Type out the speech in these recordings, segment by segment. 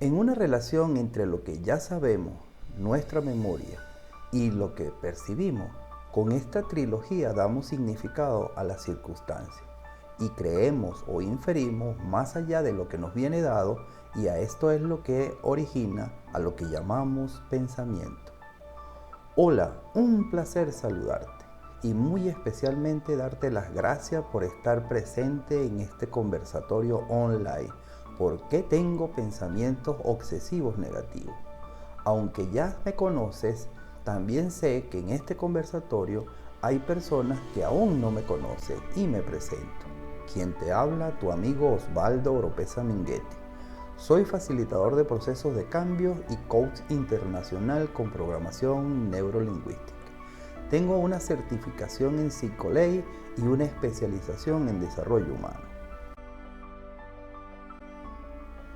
En una relación entre lo que ya sabemos, nuestra memoria, y lo que percibimos, con esta trilogía damos significado a las circunstancias y creemos o inferimos más allá de lo que nos viene dado, y a esto es lo que origina a lo que llamamos pensamiento. Hola, un placer saludarte y muy especialmente darte las gracias por estar presente en este conversatorio online. ¿Por qué tengo pensamientos obsesivos negativos? Aunque ya me conoces, también sé que en este conversatorio hay personas que aún no me conocen y me presento. Quien te habla, tu amigo Osvaldo Oropesa Minguetti. Soy facilitador de procesos de cambio y coach internacional con programación neurolingüística. Tengo una certificación en Psicoley y una especialización en desarrollo humano.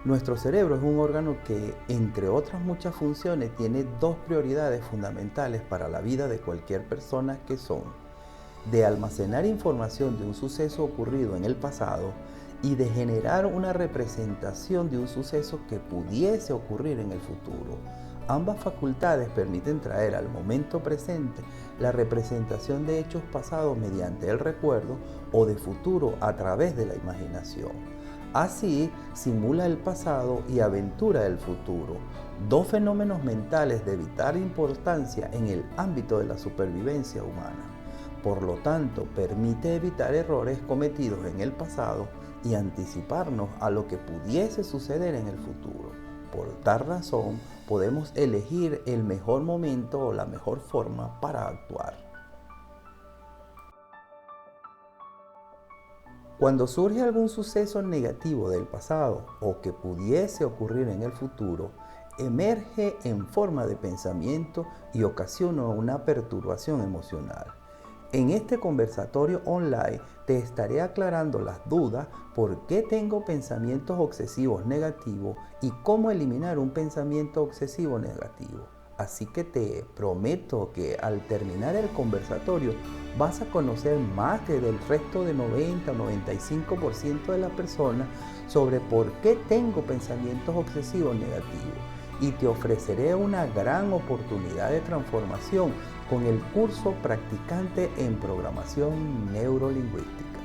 Nuestro cerebro es un órgano que, entre otras muchas funciones, tiene dos prioridades fundamentales para la vida de cualquier persona, que son de almacenar información de un suceso ocurrido en el pasado y de generar una representación de un suceso que pudiese ocurrir en el futuro. Ambas facultades permiten traer al momento presente la representación de hechos pasados mediante el recuerdo o de futuro a través de la imaginación. Así, simula el pasado y aventura el futuro, dos fenómenos mentales de vital importancia en el ámbito de la supervivencia humana. Por lo tanto, permite evitar errores cometidos en el pasado y anticiparnos a lo que pudiese suceder en el futuro. Por tal razón, podemos elegir el mejor momento o la mejor forma para actuar. Cuando surge algún suceso negativo del pasado o que pudiese ocurrir en el futuro, emerge en forma de pensamiento y ocasiona una perturbación emocional. En este conversatorio online te estaré aclarando las dudas por qué tengo pensamientos obsesivos negativos y cómo eliminar un pensamiento obsesivo negativo. Así que te prometo que al terminar el conversatorio vas a conocer más que del resto de 90-95% de las personas sobre por qué tengo pensamientos obsesivos negativos, y te ofreceré una gran oportunidad de transformación con el curso Practicante en Programación Neurolingüística.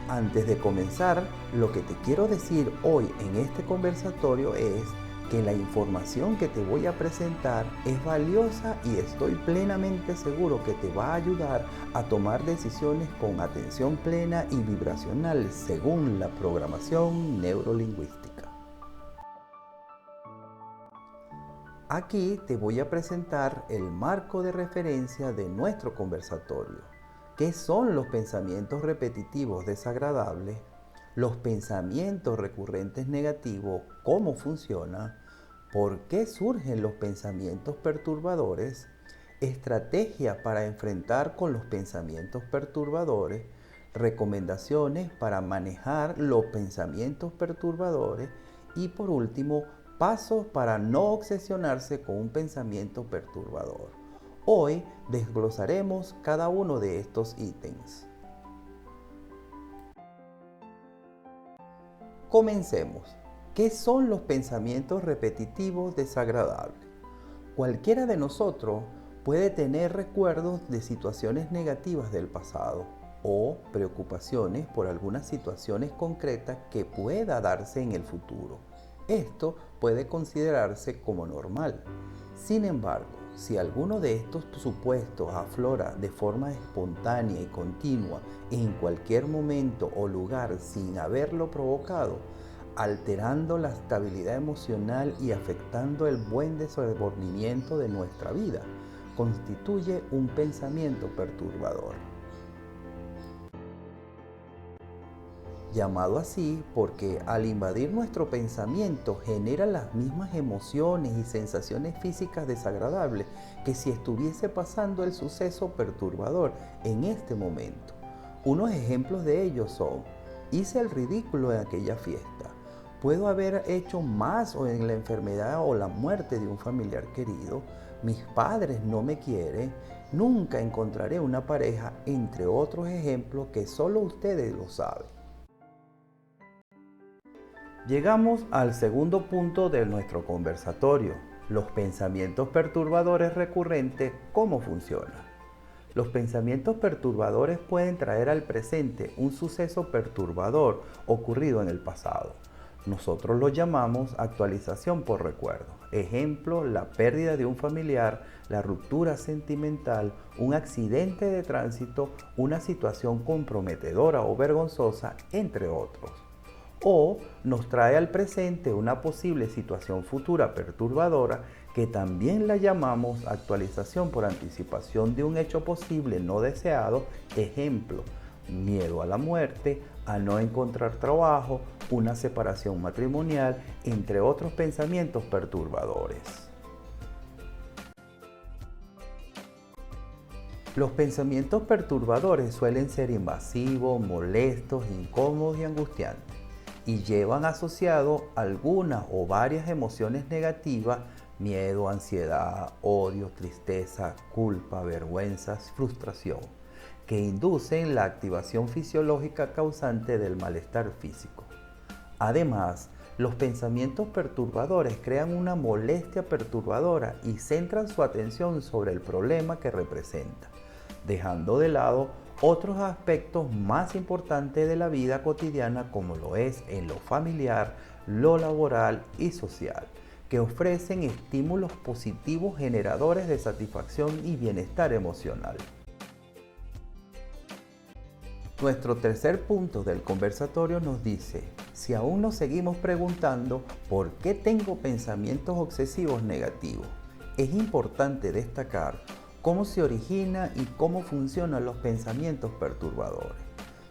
Antes de comenzar, lo que te quiero decir hoy en este conversatorio es que la información que te voy a presentar es valiosa y estoy plenamente seguro que te va a ayudar a tomar decisiones con atención plena y vibracional según la programación neurolingüística. Aquí te voy a presentar el marco de referencia de nuestro conversatorio. ¿Qué son los pensamientos repetitivos desagradables? Los pensamientos recurrentes negativos, ¿cómo funciona? ¿Por qué surgen los pensamientos perturbadores? Estrategias para enfrentar con los pensamientos perturbadores. Recomendaciones para manejar los pensamientos perturbadores. Y por último, pasos para no obsesionarse con un pensamiento perturbador. Hoy desglosaremos cada uno de estos ítems. Comencemos. ¿Qué son los pensamientos repetitivos desagradables? Cualquiera de nosotros puede tener recuerdos de situaciones negativas del pasado o preocupaciones por algunas situaciones concretas que pueda darse en el futuro. Esto puede considerarse como normal. Sin embargo, si alguno de estos supuestos aflora de forma espontánea y continua en cualquier momento o lugar sin haberlo provocado, alterando la estabilidad emocional y afectando el buen desenvolvimiento de nuestra vida, constituye un pensamiento perturbador. Llamado así porque al invadir nuestro pensamiento genera las mismas emociones y sensaciones físicas desagradables que si estuviese pasando el suceso perturbador en este momento. Unos ejemplos de ellos son: hice el ridículo en aquella fiesta, puedo haber hecho más o en la enfermedad o la muerte de un familiar querido, mis padres no me quieren, nunca encontraré una pareja, entre otros ejemplos que solo ustedes lo saben. Llegamos al segundo punto de nuestro conversatorio, los pensamientos perturbadores recurrentes, ¿cómo funcionan? Los pensamientos perturbadores pueden traer al presente un suceso perturbador ocurrido en el pasado. Nosotros lo llamamos actualización por recuerdo. Ejemplo, la pérdida de un familiar, la ruptura sentimental, un accidente de tránsito, una situación comprometedora o vergonzosa, entre otros. O nos trae al presente una posible situación futura perturbadora que también la llamamos actualización por anticipación de un hecho posible no deseado. Ejemplo, miedo a la muerte, a no encontrar trabajo, una separación matrimonial, entre otros pensamientos perturbadores. Los pensamientos perturbadores suelen ser invasivos, molestos, incómodos y angustiantes, y llevan asociado algunas o varias emociones negativas: miedo, ansiedad, odio, tristeza, culpa, vergüenza, frustración, que inducen la activación fisiológica causante del malestar físico. Además, los pensamientos perturbadores crean una molestia perturbadora y centran su atención sobre el problema que representa, dejando de lado otros aspectos más importantes de la vida cotidiana, como lo es en lo familiar, lo laboral y social, que ofrecen estímulos positivos generadores de satisfacción y bienestar emocional. Nuestro tercer punto del conversatorio nos dice: si aún nos seguimos preguntando ¿por qué tengo pensamientos obsesivos negativos?, es importante destacar cómo se origina y cómo funcionan los pensamientos perturbadores.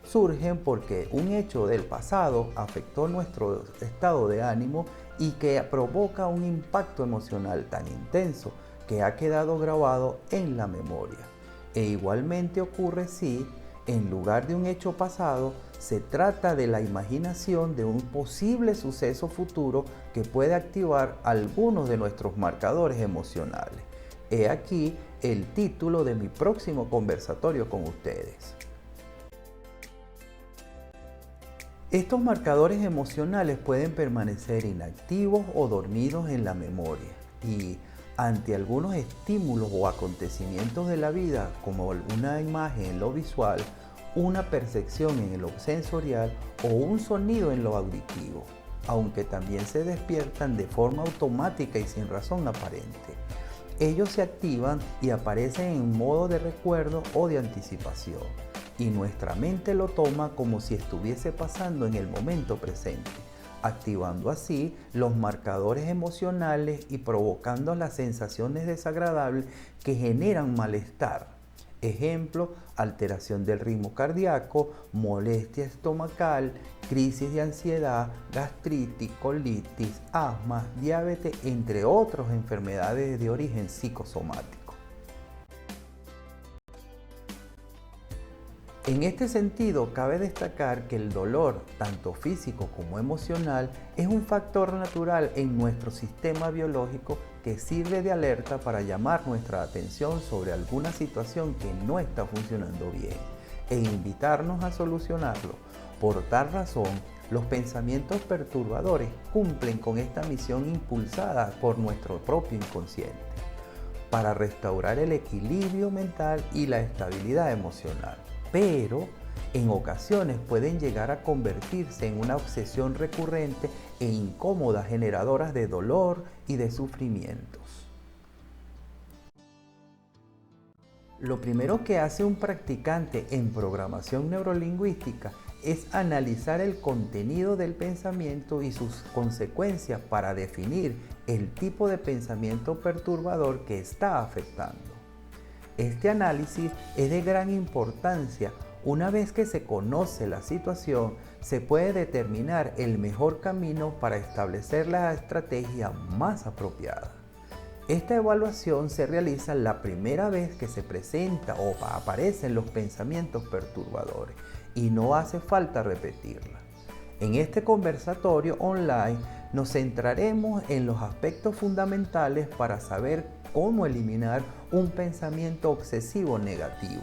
Surgen porque un hecho del pasado afectó nuestro estado de ánimo y que provoca un impacto emocional tan intenso que ha quedado grabado en la memoria. E igualmente ocurre si, en lugar de un hecho pasado, se trata de la imaginación de un posible suceso futuro que puede activar algunos de nuestros marcadores emocionales. He aquí el título de mi próximo conversatorio con ustedes. Estos marcadores emocionales pueden permanecer inactivos o dormidos en la memoria y, ante algunos estímulos o acontecimientos de la vida, como una imagen en lo visual, una percepción en lo sensorial o un sonido en lo auditivo, aunque también se despiertan de forma automática y sin razón aparente. Ellos se activan y aparecen en modo de recuerdo o de anticipación, y nuestra mente lo toma como si estuviese pasando en el momento presente, activando así los marcadores emocionales y provocando las sensaciones desagradables que generan malestar. Ejemplo, alteración del ritmo cardíaco, molestia estomacal, crisis de ansiedad, gastritis, colitis, asma, diabetes, entre otras enfermedades de origen psicosomático. En este sentido, cabe destacar que el dolor, tanto físico como emocional, es un factor natural en nuestro sistema biológico que sirve de alerta para llamar nuestra atención sobre alguna situación que no está funcionando bien e invitarnos a solucionarlo. Por tal razón, los pensamientos perturbadores cumplen con esta misión impulsada por nuestro propio inconsciente, para restaurar el equilibrio mental y la estabilidad emocional. Pero en ocasiones pueden llegar a convertirse en una obsesión recurrente e incómoda, generadoras de dolor y de sufrimientos. Lo primero que hace un practicante en programación neurolingüística es analizar el contenido del pensamiento y sus consecuencias para definir el tipo de pensamiento perturbador que está afectando. Este análisis es de gran importancia. Una vez que se conoce la situación, se puede determinar el mejor camino para establecer la estrategia más apropiada. Esta evaluación se realiza la primera vez que se presenta o aparecen los pensamientos perturbadores y no hace falta repetirla. En este conversatorio online nos centraremos en los aspectos fundamentales para saber cómo eliminar un pensamiento obsesivo negativo.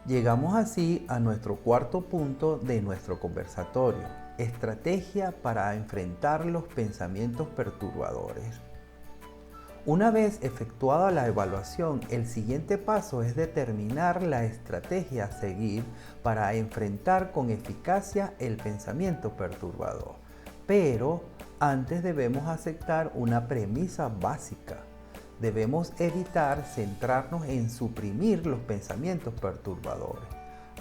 Llegamos así a nuestro cuarto punto de nuestro conversatorio: estrategia para enfrentar los pensamientos perturbadores. Una vez efectuada la evaluación, el siguiente paso es determinar la estrategia a seguir para enfrentar con eficacia el pensamiento perturbador. Pero antes debemos aceptar una premisa básica. Debemos evitar centrarnos en suprimir los pensamientos perturbadores.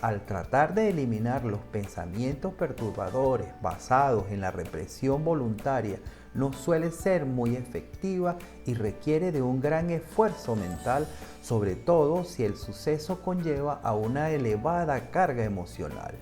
Al tratar de eliminar los pensamientos perturbadores basados en la represión voluntaria, no suele ser muy efectiva y requiere de un gran esfuerzo mental, sobre todo si el suceso conlleva a una elevada carga emocional.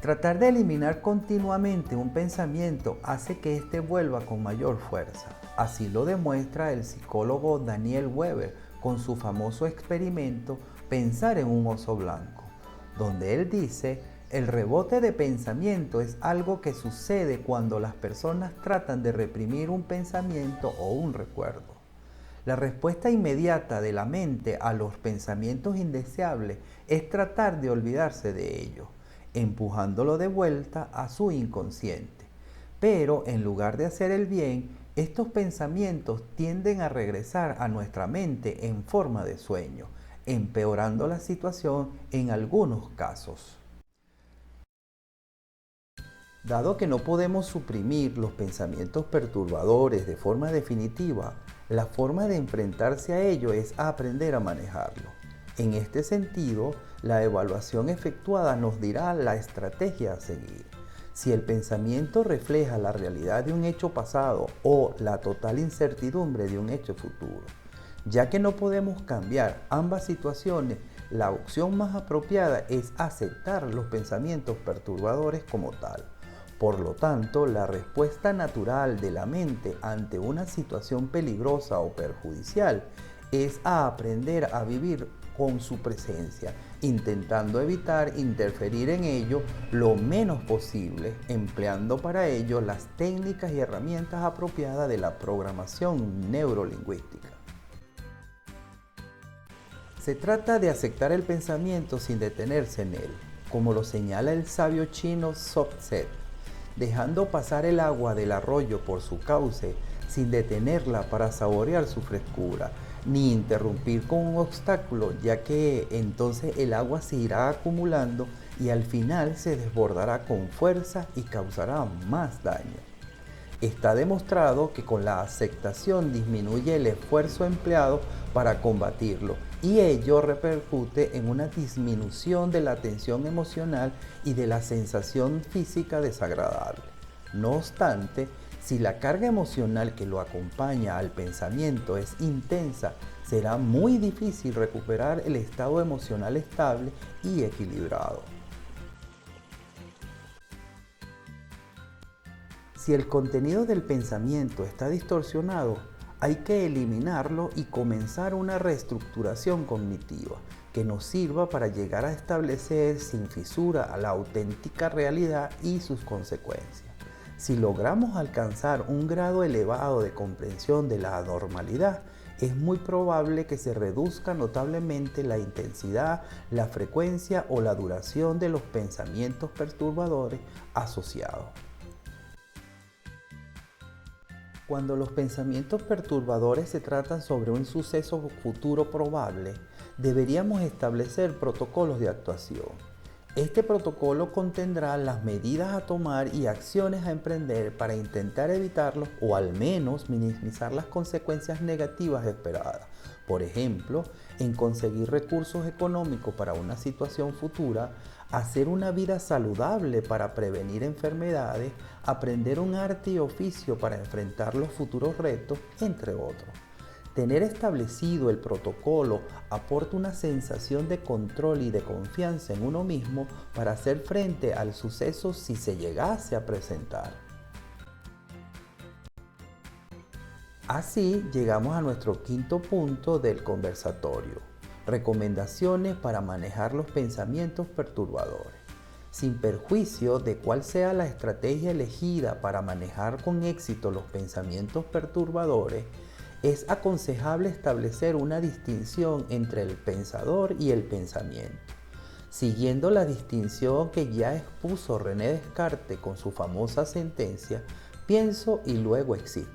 Tratar de eliminar continuamente un pensamiento hace que éste vuelva con mayor fuerza. Así lo demuestra el psicólogo Daniel Weber con su famoso experimento Pensar en un oso blanco, donde él dice: el rebote de pensamiento es algo que sucede cuando las personas tratan de reprimir un pensamiento o un recuerdo. La respuesta inmediata de la mente a los pensamientos indeseables es tratar de olvidarse de ellos, empujándolo de vuelta a su inconsciente. Pero en lugar de hacer el bien, estos pensamientos tienden a regresar a nuestra mente en forma de sueño, empeorando la situación en algunos casos. Dado que no podemos suprimir los pensamientos perturbadores de forma definitiva, la forma de enfrentarse a ello es aprender a manejarlo. En este sentido, la evaluación efectuada nos dirá la estrategia a seguir. Si el pensamiento refleja la realidad de un hecho pasado o la total incertidumbre de un hecho futuro. Ya que no podemos cambiar ambas situaciones, la opción más apropiada es aceptar los pensamientos perturbadores como tal. Por lo tanto, la respuesta natural de la mente ante una situación peligrosa o perjudicial es a aprender a vivir con su presencia, intentando evitar interferir en ello lo menos posible, empleando para ello las técnicas y herramientas apropiadas de la programación neurolingüística. Se trata de aceptar el pensamiento sin detenerse en él, como lo señala el sabio chino Tzu, dejando pasar el agua del arroyo por su cauce sin detenerla para saborear su frescura, ni interrumpir con un obstáculo, ya que entonces el agua se irá acumulando y al final se desbordará con fuerza y causará más daño. Está demostrado que con la aceptación disminuye el esfuerzo empleado para combatirlo y ello repercute en una disminución de la tensión emocional y de la sensación física desagradable. No obstante, si la carga emocional que lo acompaña al pensamiento es intensa, será muy difícil recuperar el estado emocional estable y equilibrado. Si el contenido del pensamiento está distorsionado, hay que eliminarlo y comenzar una reestructuración cognitiva que nos sirva para llegar a establecer sin fisura la auténtica realidad y sus consecuencias. Si logramos alcanzar un grado elevado de comprensión de la anormalidad, es muy probable que se reduzca notablemente la intensidad, la frecuencia o la duración de los pensamientos perturbadores asociados. Cuando los pensamientos perturbadores se tratan sobre un suceso futuro probable, deberíamos establecer protocolos de actuación. Este protocolo contendrá las medidas a tomar y acciones a emprender para intentar evitarlos o al menos minimizar las consecuencias negativas esperadas. Por ejemplo, en conseguir recursos económicos para una situación futura, hacer una vida saludable para prevenir enfermedades, aprender un arte y oficio para enfrentar los futuros retos, entre otros. Tener establecido el protocolo aporta una sensación de control y de confianza en uno mismo para hacer frente al suceso si se llegase a presentar. Así llegamos a nuestro quinto punto del conversatorio: recomendaciones para manejar los pensamientos perturbadores. Sin perjuicio de cuál sea la estrategia elegida para manejar con éxito los pensamientos perturbadores, es aconsejable establecer una distinción entre el pensador y el pensamiento, siguiendo la distinción que ya expuso René Descartes con su famosa sentencia: pienso y luego existo.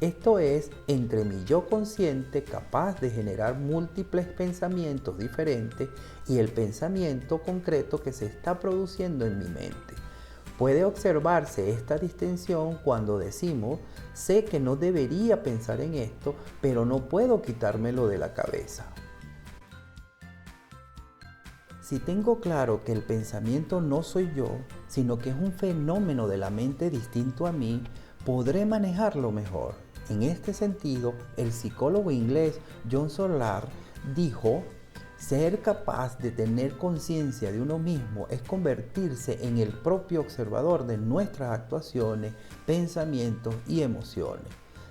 Esto es, entre mi yo consciente capaz de generar múltiples pensamientos diferentes y el pensamiento concreto que se está produciendo en mi mente. Puede observarse esta distinción cuando decimos: sé que no debería pensar en esto, pero no puedo quitármelo de la cabeza. Si tengo claro que el pensamiento no soy yo, sino que es un fenómeno de la mente distinto a mí, podré manejarlo mejor. En este sentido, el psicólogo inglés John Solar dijo: ser capaz de tener conciencia de uno mismo es convertirse en el propio observador de nuestras actuaciones, pensamientos y emociones,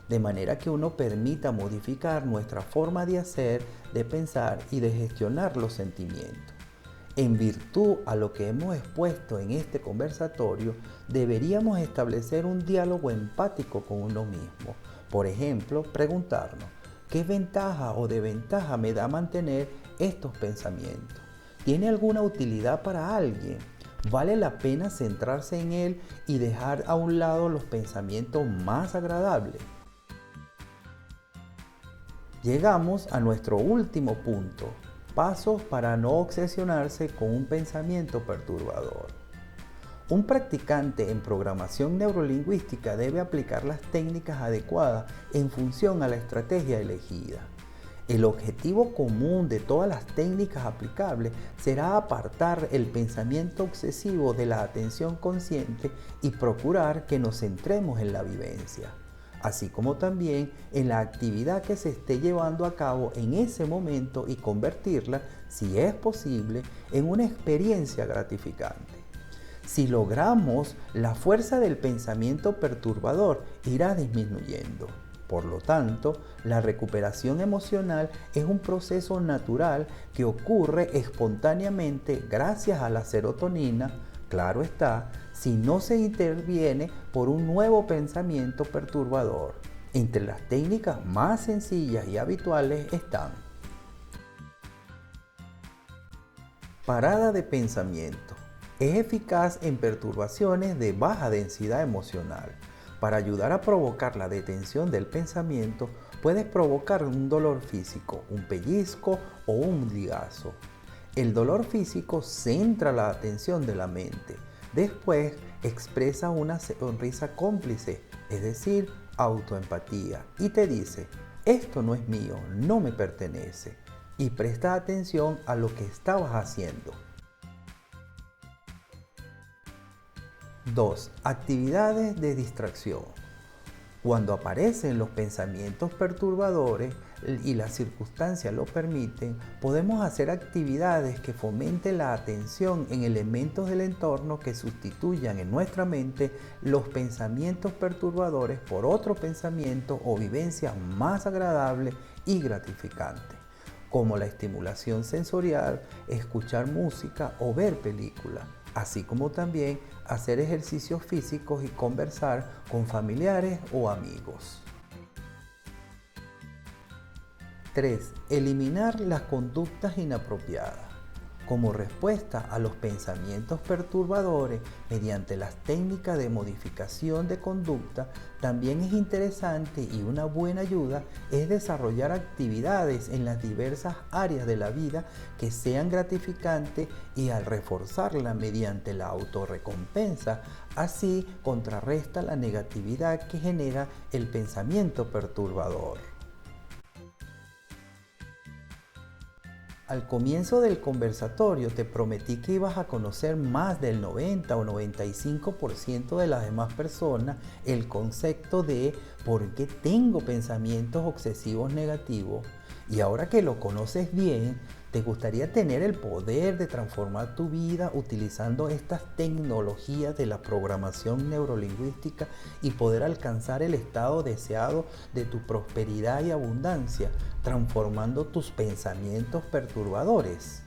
de manera que uno permita modificar nuestra forma de hacer, de pensar y de gestionar los sentimientos. En virtud a lo que hemos expuesto en este conversatorio, deberíamos establecer un diálogo empático con uno mismo. Por ejemplo, preguntarnos: ¿qué ventaja o desventaja me da mantener estos pensamientos? ¿Tiene alguna utilidad para alguien? ¿Vale la pena centrarse en él y dejar a un lado los pensamientos más agradables? Llegamos a nuestro último punto: pasos para no obsesionarse con un pensamiento perturbador. Un practicante en programación neurolingüística debe aplicar las técnicas adecuadas en función a la estrategia elegida. El objetivo común de todas las técnicas aplicables será apartar el pensamiento obsesivo de la atención consciente y procurar que nos centremos en la vivencia, así como también en la actividad que se esté llevando a cabo en ese momento y convertirla, si es posible, en una experiencia gratificante. Si logramos, la fuerza del pensamiento perturbador irá disminuyendo. Por lo tanto, la recuperación emocional es un proceso natural que ocurre espontáneamente gracias a la serotonina, claro está, si no se interviene por un nuevo pensamiento perturbador. Entre las técnicas más sencillas y habituales están: parada de pensamiento. Es eficaz en perturbaciones de baja densidad emocional. Para ayudar a provocar la detención del pensamiento, puedes provocar un dolor físico, un pellizco o un ligazo. El dolor físico centra la atención de la mente. Después expresa una sonrisa cómplice, es decir, autoempatía, y te dice: esto no es mío, no me pertenece. Y presta atención a lo que estabas haciendo. 2. Actividades de distracción. Cuando aparecen los pensamientos perturbadores y las circunstancias lo permiten, podemos hacer actividades que fomenten la atención en elementos del entorno que sustituyan en nuestra mente los pensamientos perturbadores por otros pensamientos o vivencias más agradables y gratificantes, como la estimulación sensorial, escuchar música o ver películas, así como también hacer ejercicios físicos y conversar con familiares o amigos. 3. Eliminar las conductas inapropiadas. Como respuesta a los pensamientos perturbadores mediante las técnicas de modificación de conducta, también es interesante y una buena ayuda es desarrollar actividades en las diversas áreas de la vida que sean gratificantes y al reforzarla mediante la autorrecompensa, así contrarresta la negatividad que genera el pensamiento perturbador. Al comienzo del conversatorio te prometí que ibas a conocer más del 90 o 95% de las demás personas el concepto de por qué tengo pensamientos obsesivos negativos, y ahora que lo conoces bien, ¿te gustaría tener el poder de transformar tu vida utilizando estas tecnologías de la programación neurolingüística y poder alcanzar el estado deseado de tu prosperidad y abundancia, transformando tus pensamientos perturbadores?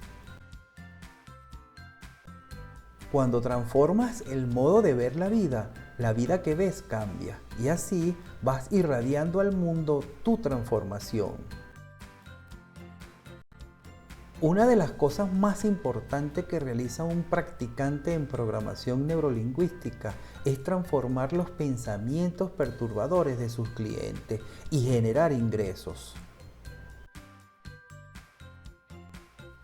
Cuando transformas el modo de ver la vida la vida que ves cambia y así vas irradiando al mundo tu transformación. Una de las cosas más importantes que realiza un practicante en programación neurolingüística es transformar los pensamientos perturbadores de sus clientes y generar ingresos.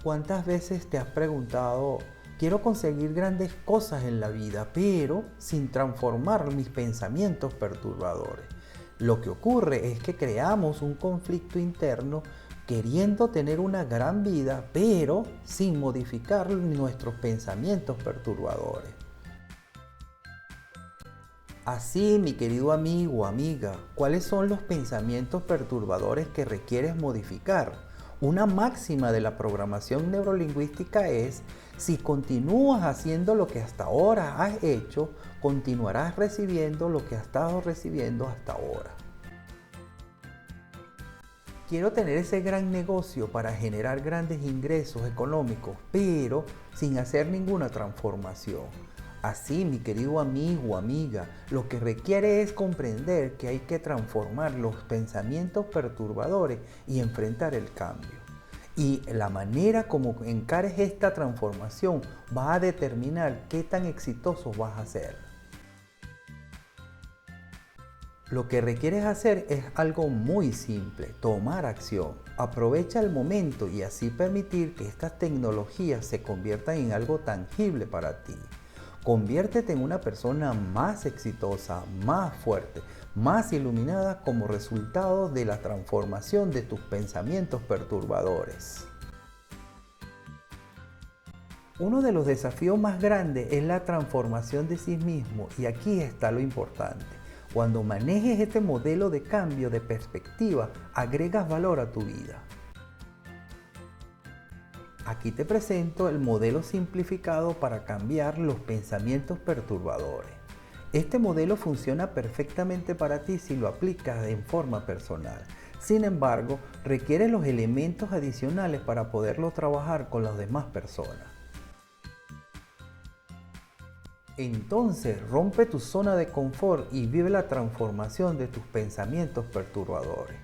¿Cuántas veces te has preguntado, quiero conseguir grandes cosas en la vida, pero sin transformar mis pensamientos perturbadores? Lo que ocurre es que creamos un conflicto interno queriendo tener una gran vida, pero sin modificar nuestros pensamientos perturbadores. Así, mi querido amigo o amiga, ¿cuáles son los pensamientos perturbadores que requieres modificar? Una máxima de la programación neurolingüística es, si continúas haciendo lo que hasta ahora has hecho, continuarás recibiendo lo que has estado recibiendo hasta ahora. Quiero tener ese gran negocio para generar grandes ingresos económicos, pero sin hacer ninguna transformación. Así, mi querido amigo o amiga, lo que requiere es comprender que hay que transformar los pensamientos perturbadores y enfrentar el cambio. Y la manera como encares esta transformación va a determinar qué tan exitoso vas a ser. Lo que requieres hacer es algo muy simple, tomar acción. Aprovecha el momento y así permitir que estas tecnologías se conviertan en algo tangible para ti. Conviértete en una persona más exitosa, más fuerte, más iluminada como resultado de la transformación de tus pensamientos perturbadores. Uno de los desafíos más grandes es la transformación de sí mismo y aquí está lo importante. Cuando manejes este modelo de cambio de perspectiva, agregas valor a tu vida. Aquí te presento el modelo simplificado para cambiar los pensamientos perturbadores. Este modelo funciona perfectamente para ti si lo aplicas en forma personal. Sin embargo, requiere los elementos adicionales para poderlo trabajar con las demás personas. Entonces, rompe tu zona de confort y vive la transformación de tus pensamientos perturbadores.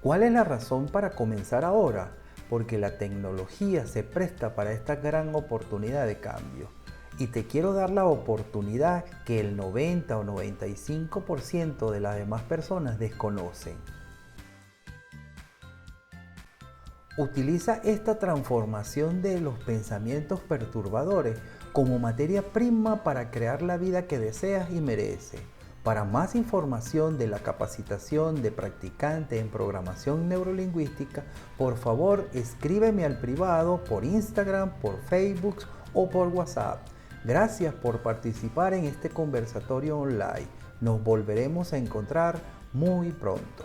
¿Cuál es la razón para comenzar ahora? Porque la tecnología se presta para esta gran oportunidad de cambio. Y te quiero dar la oportunidad que el 90 o 95% de las demás personas desconocen. Utiliza esta transformación de los pensamientos perturbadores como materia prima para crear la vida que deseas y mereces. Para más información de la capacitación de practicante en programación neurolingüística, por favor escríbeme al privado por Instagram, por Facebook o por WhatsApp. Gracias por participar en este conversatorio online. Nos volveremos a encontrar muy pronto.